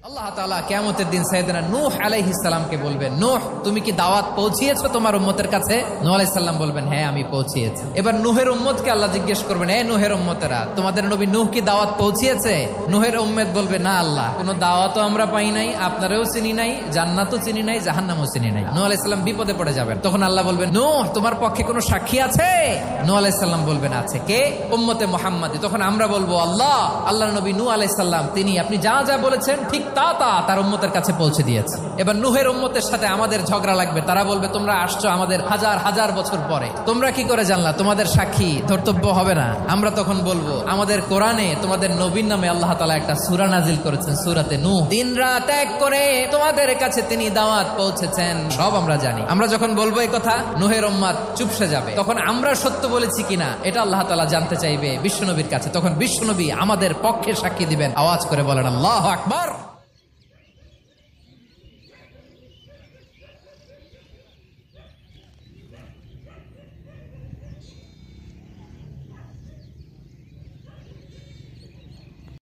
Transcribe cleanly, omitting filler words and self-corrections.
আল্লাহ তাআলা কিয়ামতের দিন সাইয়েদনা নূহ আলাইহিস সালামকে বলবেন, নূহ তুমি কি দাওয়াত পৌঁছিয়েছো তোমার উম্মতের কাছে? নূহ আলাইহিস সালাম বলবেন, হ্যাঁ আমি পৌঁছিয়েছি। এবার নূহের উম্মতকে আল্লাহ জিজ্ঞেস করবেন, এ নূহের উম্মতেরা তোমাদের নবী নূহ কি দাওয়াত পৌঁছিয়েছে? নূহের উম্মত বলবে, না আল্লাহ, কোনো দাওয়াতও আমরা পাই নাই, আপনারাও চিনি নাই, জান্নাতও চিনি নাই, জাহান্নামও চিনি নাই। নূহ আলাইহিস সালাম বিপদে পড়ে যাবেন। তখন আল্লাহ বলবেন, নূহ তোমার পক্ষে কোনো সাক্ষী আছে? নূহ আলাইহিস সালাম বলবেন, আছে। কে? উম্মতে মুহাম্মাদী। তখন আমরা বলবো, আল্লাহ, আল্লাহর নবী নূহ আলাইহিস সালাম তিনি আপনি যা যা বলেছেন ঠিক তা তার উম্মতের কাছে পৌঁছে দিয়েছে। এবার নূহের উম্মতের সাথে আমাদের ঝগড়া লাগবে। তারা বলবে, তোমরা আসছো আমাদের হাজার হাজার বছর পরে, তোমরা কি করে জানলা? তোমাদের সাক্ষী ধর্তব্য হবে না? আমরা তখন বলবো, আমাদের কোরআনে তোমাদের নবীর নামে আল্লাহ তাআলা একটা সূরা নাজিল করেছেন, সূরাতে নূহ। দিন রাত এক করে তোমাদের কাছে তিনি দাওয়াত পৌঁছেছেন, সব আমরা জানি। আমরা যখন বলবো এই কথা, নূহের উম্মত চুপসে যাবে। তখন আমরা সত্য বলেছি কিনা এটা আল্লাহ তাআলা জানতে চাইবে বিশ্বনবীর কাছে। তখন বিশ্বনবী আমাদের পক্ষে সাক্ষী দিবেন। আওয়াজ করে বলেন আল্লাহু আকবার।